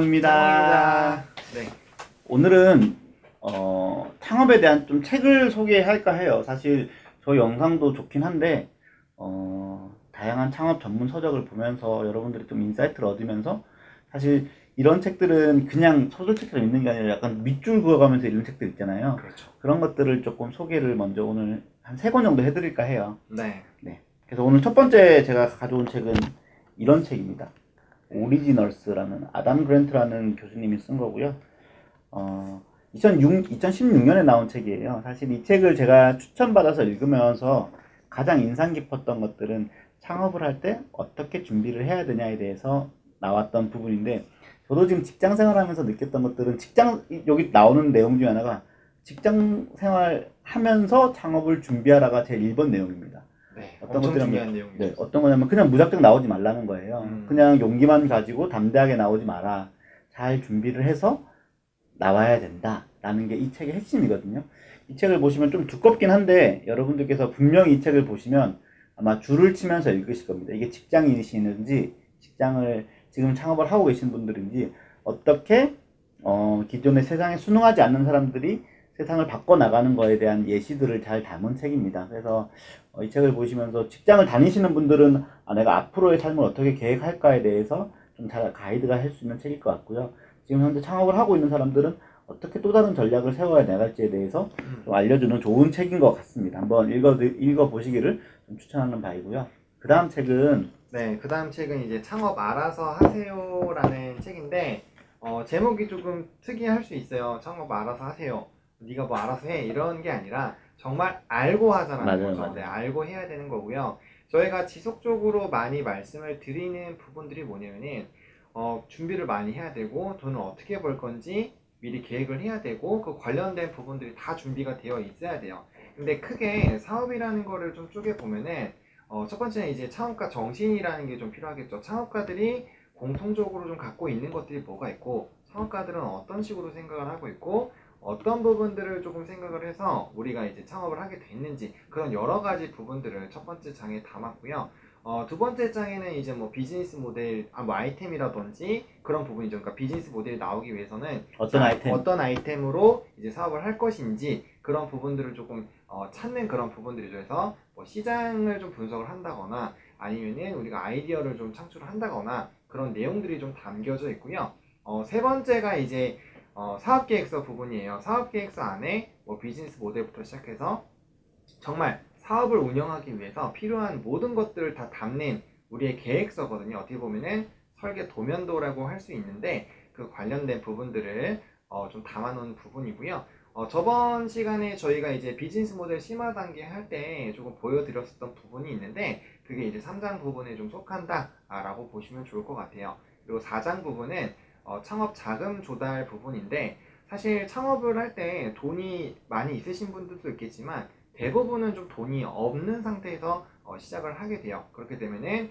장몽입니다. 장몽입니다. 네. 오늘은 창업에 대한 좀 책을 소개할까 해요. 사실 저희 영상도 좋긴 한데 다양한 창업 전문 서적을 보면서 여러분들이 좀 인사이트를 얻으면서 사실 이런 책들은 그냥 소설책처럼 읽는 게 아니라 약간 밑줄 그어가면서 읽는 책들 있잖아요. 그렇죠. 그런 것들을 조금 소개를 먼저 오늘 한 3권 정도 해드릴까 해요. 네. 네. 그래서 오늘 첫 번째 제가 가져온 책은 이런 책입니다. 오리지널스라는 아담 그랜트라는 교수님이 쓴 거고요. 2016년에 나온 책이에요. 사실 이 책을 제가 추천받아서 읽으면서 가장 인상 깊었던 것들은 창업을 할 때 어떻게 준비를 해야 되냐에 대해서 나왔던 부분인데, 저도 지금 직장 생활하면서 느꼈던 것들은 여기 나오는 내용 중에 하나가 직장 생활 하면서 창업을 준비하라가 제 1번 내용입니다. 네. 어떤 엄청 것들은 중요한 내용이죠. 네, 어떤 거냐면 그냥 무작정 나오지 말라는 거예요. 그냥 용기만 가지고 담대하게 나오지 마라. 잘 준비를 해서 나와야 된다 라는 게 이 책의 핵심이거든요. 이 책을 보시면 좀 두껍긴 한데 여러분들께서 분명히 이 책을 보시면 아마 줄을 치면서 읽으실 겁니다. 이게 직장인이시는지 직장을 지금 창업을 하고 계신 분들인지, 어떻게 기존의 세상에 순응하지 않는 사람들이 세상을 바꿔나가는 거에 대한 예시들을 잘 담은 책입니다. 그래서 이 책을 보시면서 직장을 다니시는 분들은 내가 앞으로의 삶을 어떻게 계획할까에 대해서 좀 잘 가이드가 할 수 있는 책일 것 같고요. 지금 현재 창업을 하고 있는 사람들은 어떻게 또 다른 전략을 세워야 나갈지에 대해서 좀 알려주는 좋은 책인 것 같습니다. 한번 읽어보시기를 좀 추천하는 바이고요. 그 다음 책은 네. 그 다음 책은 이제 창업 알아서 하세요라는 책인데, 제목이 조금 특이할 수 있어요. 창업 알아서 하세요. 네가 뭐 알아서 해. 이런 게 아니라 정말 알고 하자라는 맞아요, 거죠. 맞아요. 네, 알고 해야 되는 거고요. 저희가 지속적으로 많이 말씀을 드리는 부분들이 뭐냐면은, 준비를 많이 해야 되고, 돈을 어떻게 벌 건지 미리 계획을 해야 되고, 그 관련된 부분들이 다 준비가 되어 있어야 돼요. 근데 크게 사업이라는 거를 좀 쪼개보면은, 첫 번째는 이제 창업가 정신이라는 게 좀 필요하겠죠. 창업가들이 공통적으로 좀 갖고 있는 것들이 뭐가 있고, 창업가들은 어떤 식으로 생각을 하고 있고, 어떤 부분들을 조금 생각을 해서 우리가 이제 창업을 하게 됐는지, 그런 여러 가지 부분들을 첫 번째 장에 담았고요. 두 번째 장에는 이제 뭐 비즈니스 모델, 뭐 아이템이라든지 그런 부분이죠. 그러니까 비즈니스 모델이 나오기 위해서는 어떤 아이템으로 이제 사업을 할 것인지 그런 부분들을 조금 찾는 그런 부분들이죠. 그래서 뭐 시장을 좀 분석을 한다거나 아니면은 우리가 아이디어를 좀 창출을 한다거나 그런 내용들이 좀 담겨져 있고요. 세 번째가 이제 사업계획서 부분이에요. 사업계획서 안에 뭐 비즈니스 모델부터 시작해서 정말 사업을 운영하기 위해서 필요한 모든 것들을 다 담는 우리의 계획서거든요. 어떻게 보면은 설계 도면도라고 할 수 있는데, 그 관련된 부분들을 좀 담아놓은 부분이고요. 저번 시간에 저희가 이제 비즈니스 모델 심화 단계 할 때 조금 보여드렸었던 부분이 있는데, 그게 이제 3장 부분에 좀 속한다라고 보시면 좋을 것 같아요. 그리고 4장 부분은 창업 자금 조달 부분인데, 사실 창업을 할 때 돈이 많이 있으신 분들도 있겠지만 대부분은 좀 돈이 없는 상태에서 시작을 하게 돼요. 그렇게 되면은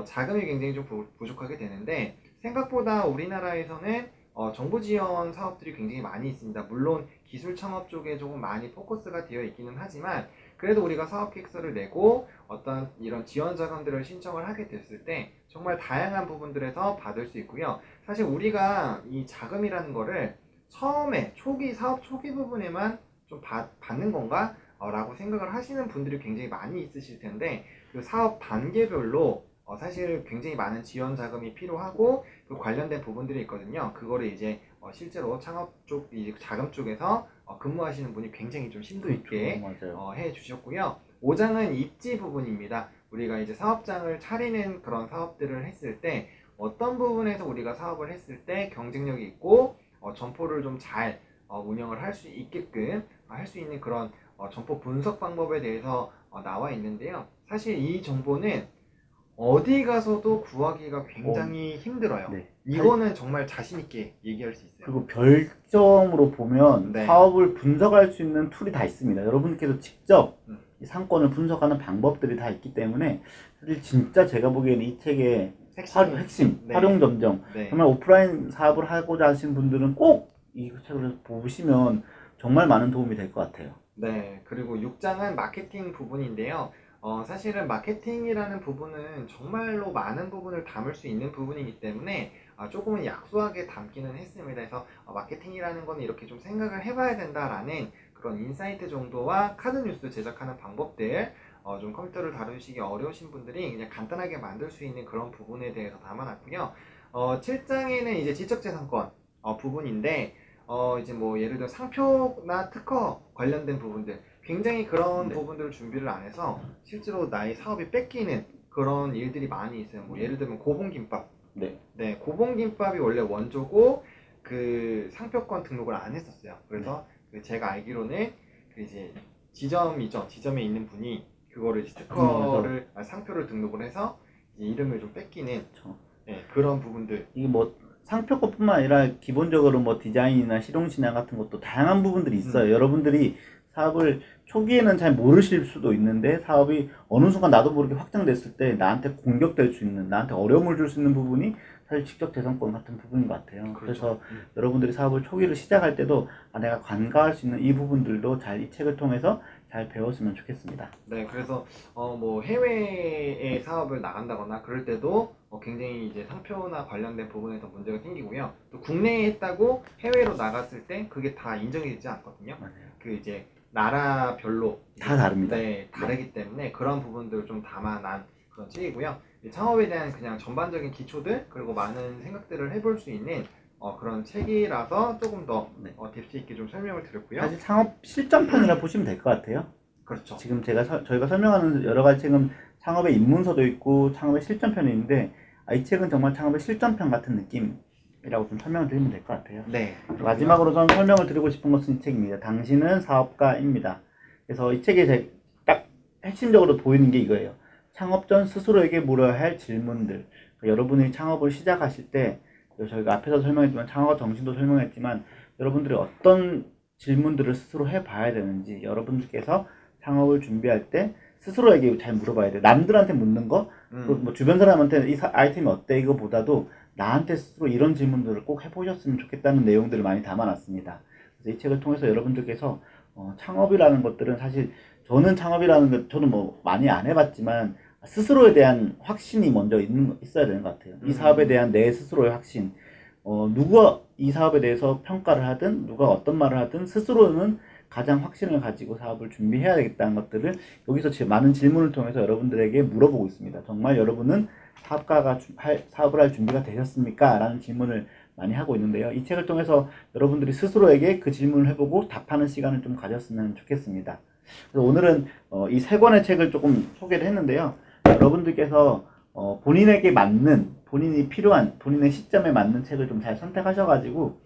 자금이 굉장히 좀 부족하게 되는데, 생각보다 우리나라에서는 정부 지원 사업들이 굉장히 많이 있습니다. 물론 기술 창업 쪽에 조금 많이 포커스가 되어 있기는 하지만, 그래도 우리가 사업 계획서를 내고 어떤 이런 지원 자금들을 신청을 하게 됐을 때 정말 다양한 부분들에서 받을 수 있고요. 사실 우리가 이 자금이라는 거를 처음에 사업 초기 부분에만 좀 받는 건가? 라고 생각을 하시는 분들이 굉장히 많이 있으실 텐데, 그 사업 단계별로 사실 굉장히 많은 지원 자금이 필요하고 그 관련된 부분들이 있거든요. 그거를 이제 실제로 창업 쪽, 이제 자금 쪽에서 근무하시는 분이 굉장히 좀 심도 있게 해 주셨고요. 5장은 입지 부분입니다. 우리가 이제 사업장을 차리는 그런 사업들을 했을 때 어떤 부분에서 우리가 사업을 했을 때 경쟁력이 있고 점포를 좀 잘 운영을 할 수 있게끔 할 수 있는 그런 점포 분석 방법에 대해서 나와 있는데요. 사실 이 정보는 어디 가서도 구하기가 굉장히 힘들어요. 네. 이거는 정말 자신 있게 얘기할 수 있어요. 그리고 별점으로 보면 네. 사업을 분석할 수 있는 툴이 다 있습니다. 여러분께서 직접 이 상권을 분석하는 방법들이 다 있기 때문에 사실 진짜 제가 보기에는 이 책의 핵심, 네. 활용 점정, 네. 정말 오프라인 사업을 하고자 하시는 분들은 꼭 이 책을 보시면 정말 많은 도움이 될 것 같아요. 네, 그리고 6장은 마케팅 부분인데요. 사실은 마케팅이라는 부분은 정말로 많은 부분을 담을 수 있는 부분이기 때문에 조금은 약소하게 담기는 했습니다. 그래서 마케팅이라는 거는 이렇게 좀 생각을 해봐야 된다라는 그런 인사이트 정도와 카드 뉴스 제작하는 방법들, 좀 컴퓨터를 다루시기 어려우신 분들이 그냥 간단하게 만들 수 있는 그런 부분에 대해서 담아놨고요. 7장에는 이제 지적재산권 부분인데, 이제 뭐 예를 들어 상표나 특허 관련된 부분들, 굉장히 그런 네. 부분들을 준비를 안 해서 실제로 나의 사업이 뺏기는 그런 일들이 많이 있어요. 뭐 예를 들면 고봉김밥. 네. 네, 고봉김밥이 원래 원조고 그 상표권 등록을 안 했었어요. 그래서 그 제가 알기로는 그 이제 지점이죠. 지점에 있는 분이 그거를 이제 특허를 상표를 등록을 해서 이제 이름을 좀 뺏기는 그렇죠. 네, 그런 부분들. 이게 뭐 상표권뿐만 아니라 기본적으로 뭐 디자인이나 실용신앙 같은 것도 다양한 부분들이 있어요. 여러분들이 사업을 초기에는 잘 모르실 수도 있는데 사업이 어느 순간 나도 모르게 확장됐을 때 나한테 공격될 수 있는, 나한테 어려움을 줄 수 있는 부분이 사실 직접재산권 같은 부분인 것 같아요. 그렇죠. 그래서 여러분들이 사업을 초기를 시작할 때도 내가 관가할 수 있는 이 부분들도 잘 이 책을 통해서 잘 배웠으면 좋겠습니다. 네, 그래서 뭐 해외에 사업을 나간다거나 그럴 때도 굉장히 이제 상표나 관련된 부분에서 문제가 생기고요. 또 국내에 했다고 해외로 나갔을 때 그게 다 인정이 되지 않거든요. 맞아요. 그 이제 나라별로 다 다릅니다. 네, 다르기 때문에 그런 부분들을 좀 담아난 그런 책이고요. 이 창업에 대한 그냥 전반적인 기초들 그리고 많은 생각들을 해볼 수 있는 그런 책이라서 조금 더 네. 뎁스 있게 좀 설명을 드렸고요. 사실 창업 실전편이라 보시면 될 것 같아요. 그렇죠. 지금 저희가 설명하는 여러 가지 책은 창업의 입문서도 있고 창업의 실전편이 있는데 이 책은 정말 창업의 실전편 같은 느낌이라고 좀 설명을 드리면 될 것 같아요. 네. 마지막으로 저는 설명을 드리고 싶은 것은 이 책입니다. 당신은 사업가입니다. 그래서 이 책에 딱 핵심적으로 보이는 게 이거예요. 창업 전 스스로에게 물어야 할 질문들. 그러니까 여러분이 창업을 시작하실 때 저희가 앞에서 설명했지만 창업 정신도 설명했지만 여러분들이 어떤 질문들을 스스로 해봐야 되는지 여러분들께서 창업을 준비할 때 스스로에게 잘 물어봐야 돼요. 남들한테 묻는 거, 그리고 뭐 주변 사람한테 이 아이템이 어때 이거보다도 나한테 스스로 이런 질문들을 꼭 해보셨으면 좋겠다는 내용들을 많이 담아놨습니다. 그래서 이 책을 통해서 여러분들께서 창업이라는 것들은 사실 저는 창업이라는 것 저는 뭐 많이 안 해봤지만 스스로에 대한 확신이 먼저 있어야 되는 것 같아요. 이 사업에 대한 내 스스로의 확신. 누가 이 사업에 대해서 평가를 하든 누가 어떤 말을 하든 스스로는 가장 확신을 가지고 사업을 준비해야 되겠다는 것들을 여기서 많은 질문을 통해서 여러분들에게 물어보고 있습니다. 정말 여러분은 사업을 할 준비가 되셨습니까? 라는 질문을 많이 하고 있는데요. 이 책을 통해서 여러분들이 스스로에게 그 질문을 해보고 답하는 시간을 좀 가졌으면 좋겠습니다. 그래서 오늘은 이 세 권의 책을 조금 소개를 했는데요. 여러분들께서 본인에게 맞는, 본인이 필요한, 본인의 시점에 맞는 책을 좀 잘 선택하셔가지고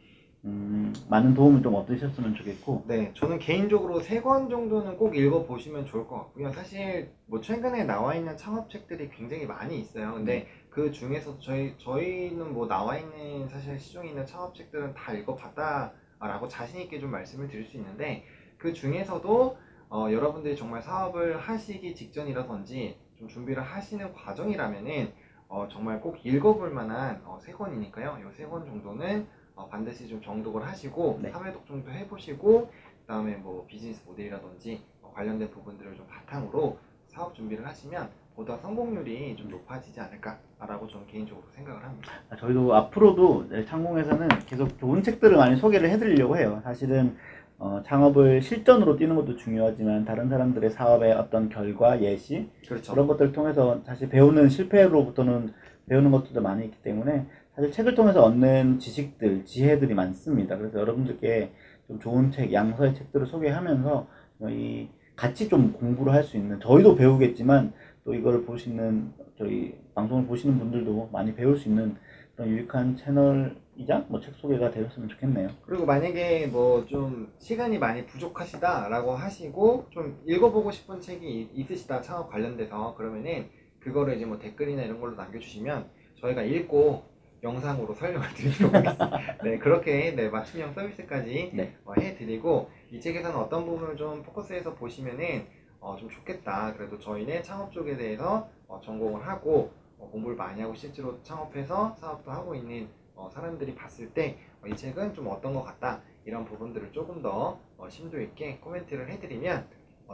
많은 도움을 좀 얻으셨으면 좋겠고. 네, 저는 개인적으로 3권 정도는 꼭 읽어보시면 좋을 것 같고요. 사실 뭐 최근에 나와 있는 창업책들이 굉장히 많이 있어요. 근데 그 중에서 저희는 뭐 나와 있는 사실 시중에 있는 창업책들은 다 읽어봤다라고 자신 있게 좀 말씀을 드릴 수 있는데 그 중에서도 여러분들이 정말 사업을 하시기 직전이라든지 좀 준비를 하시는 과정이라면은 정말 꼭 읽어볼 만한 3권이니까요. 이 3권 정도는 반드시 좀 정독을 하시고 네. 3회 독점도 해보시고 그 다음에 뭐 비즈니스 모델이라든지 관련된 부분들을 좀 바탕으로 사업 준비를 하시면 보다 성공률이 좀 높아지지 않을까라고 저는 개인적으로 생각을 합니다. 저희도 앞으로도 창공에서는 계속 좋은 책들을 많이 소개를 해드리려고 해요. 사실은 창업을 실전으로 뛰는 것도 중요하지만 다른 사람들의 사업의 어떤 결과, 예시 그렇죠. 그런 것들을 통해서 사실 배우는 실패로부터는 배우는 것들도 많이 있기 때문에 사실 책을 통해서 얻는 지식들, 지혜들이 많습니다. 그래서 여러분들께 좀 좋은 책, 양서의 책들을 소개하면서 같이 좀 공부를 할 수 있는, 저희도 배우겠지만 또 이걸 보시는 저희 방송을 보시는 분들도 많이 배울 수 있는 그런 유익한 채널이자 뭐 책 소개가 되었으면 좋겠네요. 그리고 만약에 뭐 좀 시간이 많이 부족하시다라고 하시고 좀 읽어보고 싶은 책이 있으시다 창업 관련돼서 그러면은 그거를 이제 뭐 댓글이나 이런 걸로 남겨주시면 저희가 읽고 영상으로 설명을 드리도록 하겠습니다. 네, 그렇게 네, 맞춤형 서비스까지 네. 해드리고 이 책에서는 어떤 부분을 좀 포커스해서 보시면은 좀 좋겠다. 그래도 저희는 창업 쪽에 대해서 전공을 하고 공부를 많이 하고 실제로 창업해서 사업도 하고 있는 사람들이 봤을 때 이 책은 좀 어떤 것 같다 이런 부분들을 조금 더 심도 있게 코멘트를 해드리면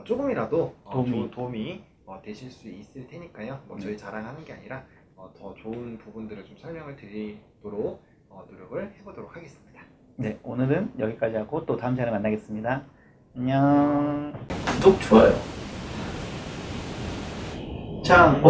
조금이라도 좋은 도움이 되실 수 있을 테니까요. 뭐 저희 자랑하는 게 아니라 더 좋은 부분들을 좀 설명을 드리도록 노력을 해보도록 하겠습니다. 네, 오늘은 여기까지 하고 또 다음 시간에 만나겠습니다. 안녕. 구독, 좋아요. 참.